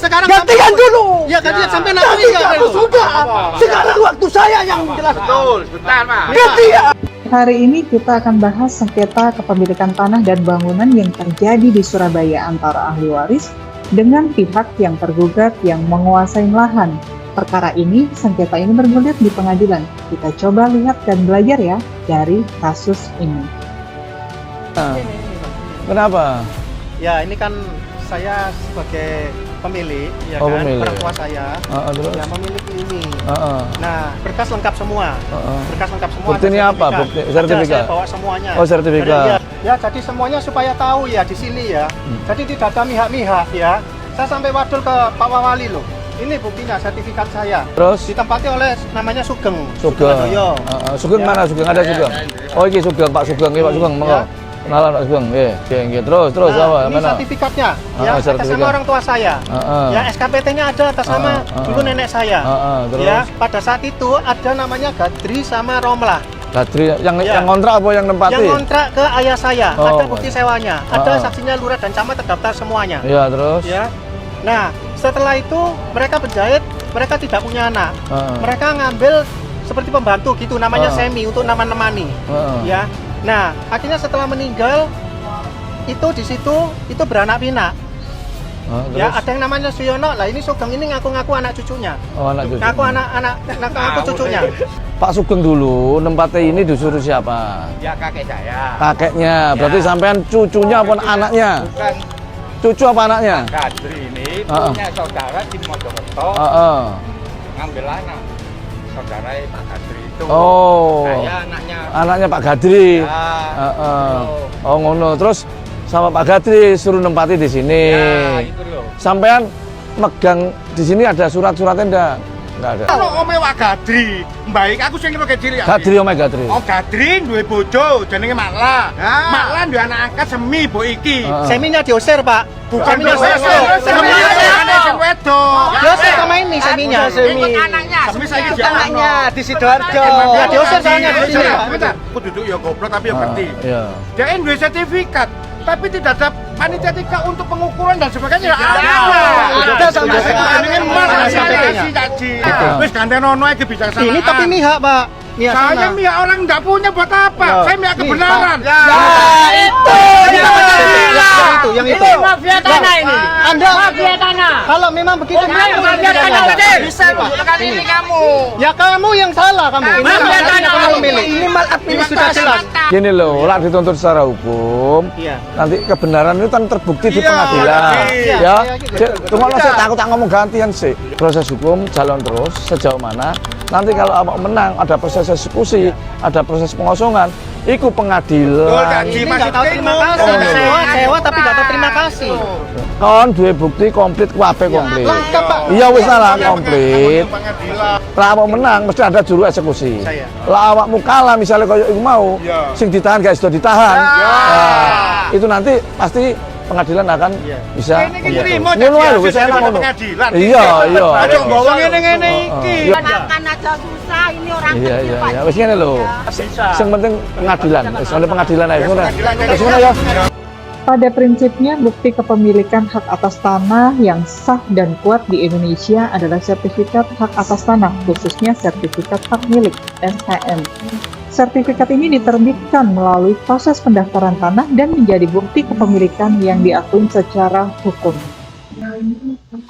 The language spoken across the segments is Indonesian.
sekarang gantikan dulu. Ya gantikan sampai Tadi kamu sudah. Sekarang waktu saya yang menjelaskan. Betul, sebentar Pak. Gantikan. Hari ini kita akan bahas sengketa kepemilikan tanah dan bangunan yang terjadi di Surabaya antara ahli waris dengan pihak yang tergugat yang menguasai lahan. Perkara ini, sengketa ini bergulir di pengadilan. Kita coba lihat dan belajar ya dari kasus ini. Kenapa? Ya ini kan saya sebagai pemilik, ya kan, pemilik. orang tua saya, Terus? yang memiliki ini. Nah, Berkas lengkap semua. Berkas lengkap semua. Buktinya ada apa? Bukti sertifikat. Ada, saya bawa semuanya. Oh, sertifikat. Ya, jadi semuanya supaya tahu ya di sini ya. Jadi tidak ada mihak-mihak ya. Saya sampai wadul ke Pak Wawali loh. Ini buktinya sertifikat saya. Terus? Ditempati oleh namanya Sugeng. Sugeng. Handoyo. Sugeng Ya. mana? Sugeng ada Sugeng. Oh, ini Sugeng, Pak Sugeng, ini Pak Sugeng. Monggo. Kenalan Pak Sugeng. Nggih. Terus Nah, apa? ini Mana? sertifikatnya ya, atas sertifikat. nama orang tua saya. Ya, SKPT-nya ada atas nama ibu nenek saya. Terus? Ya, pada saat itu ada namanya Gadri sama Romlah. Gadri yang Ya. kontrak apa yang nempati? Yang kontrak ke ayah saya, Oh, ada bukti sewanya, ada saksinya lurah dan camat terdaftar semuanya. Iya, terus? Ya. Nah, setelah itu mereka penjahit, mereka tidak punya anak. Mereka ngambil seperti pembantu gitu, namanya semi untuk nama-nemani. Ya. Nah, akhirnya setelah meninggal itu di situ itu beranak pinak. Ya, ada yang namanya Suyono. Lah ini Sugeng ini ngaku-ngaku anak cucunya. Oh, anak cucu. Ngaku cucunya. Pak Sugeng dulu nempati ini disuruh siapa? Ya kakek saya. Kakeknya. Berarti sampean cucunya apa anaknya? Bukan Cucu apa anaknya? Gadri ini punya saudara di Mojokerto. Ngambil anak saudara Pak Gadri itu. Oh. Saya Anaknya Pak Gadri. Ya. Oh, ngono. Terus sama Pak Gadri suruh nempati di sini. Ya, itu loh. Sampean megang di sini ada surat-suratnya enggak? Enggak ada. Kalau ome wak Gadri, baik aku sing kira cilik. Gadri omeh Gadri. Oh Gadri duwe bojo jenenge Makla. Makla duwe anak angkat semi mbok iki. Seminya diusir, Pak. Bukan Seminya diusir. Seminya sing wedok. diusir sama ini seminya. Anaknya. Semi saiki Anaknya di Sidoarjo. Ya diusir soalnya di sini, Pak. Aku duduk ya goblok tapi ya ngerti. Iya. Dia duwe sertifikat, tapi tidak ada panitia tiga untuk pengukuran dan sebagainya. Ada sama sekali. Ini mana sih Caci? Wis ganti nono iki bijaksanaan. Ini tapi mihak, Pak. Mihak Saya sana. mihak orang enggak punya buat apa? Saya mihak kebenaran. Itu Yang itu. Ini mafia tanah ini. Anda Mafia tanah. kalau memang begitu Mafia tanah betul. Bisa kali ini kamu. ya kamu yang salah kamu. Ini Mafia tanah kamu pemilik. ini Ini sudah jelas. Gini loh, lah dituntut secara hukum. Iya. Nanti kebenaran itu kan terbukti di Iya, pengadilan. iya. Ya. Iya, gitu. Tunggu saya takut tak ngomong gantian sih. Proses hukum jalan terus sejauh mana. Nanti kalau awak menang ada proses eksekusi, ada proses pengosongan, ikut pengadilan. Ini nggak tahu terima kasih. Sewa tapi nggak tahu terima kasih. Kon duwe bukti komplit kabeh komplit. Lengkap, Pak. Iya wis lah komplit. Pengadilan. Lah awak menang mesti ada juru eksekusi. Saya. Lah awakmu kalah misalnya koyo iku mau, Iya. sing ditahan gak sudah ditahan. Nah, itu nanti pasti pengadilan akan bisa Ini kan terima ngono ae lho wis jadi enak ngono. pengadilan. Iya, iya. Aja nggawa ngene-ngene iki. Makan aja susah, ini orang Iya, kecil, iya, Pak. iya. Wis ngene lho. Sing penting pengadilan. Wis oleh pengadilan ae ngono. Wis ngono ya. Pada prinsipnya, bukti kepemilikan hak atas tanah yang sah dan kuat di Indonesia adalah sertifikat hak atas tanah, khususnya sertifikat hak milik (SHM). Sertifikat ini diterbitkan melalui proses pendaftaran tanah dan menjadi bukti kepemilikan yang diakui secara hukum.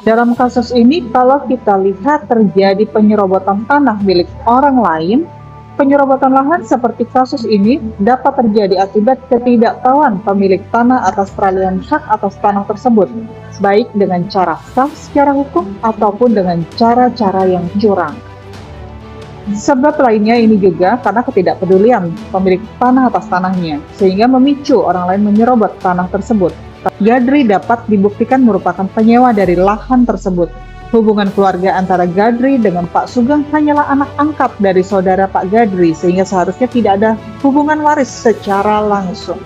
Dalam kasus ini, kalau kita lihat terjadi penyerobotan tanah milik orang lain, penyerobotan lahan seperti kasus ini dapat terjadi akibat ketidaktahuan pemilik tanah atas peralihan hak atas tanah tersebut, baik dengan cara sah secara hukum ataupun dengan cara-cara yang curang. Sebab lainnya ini juga karena ketidakpedulian pemilik tanah atas tanahnya, sehingga memicu orang lain menyerobot tanah tersebut. Gadri dapat dibuktikan merupakan penyewa dari lahan tersebut. Hubungan keluarga antara Gadri dengan Pak Sugeng hanyalah anak angkat dari saudara Pak Gadri, sehingga seharusnya tidak ada hubungan waris secara langsung.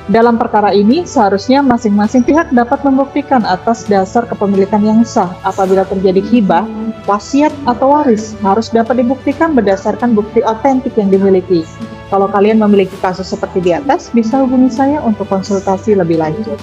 Dalam perkara ini, seharusnya masing-masing pihak dapat membuktikan atas dasar kepemilikan yang sah. Apabila terjadi hibah, wasiat atau waris harus dapat dibuktikan berdasarkan bukti otentik yang dimiliki. Kalau kalian memiliki kasus seperti di atas, bisa hubungi saya untuk konsultasi lebih lanjut.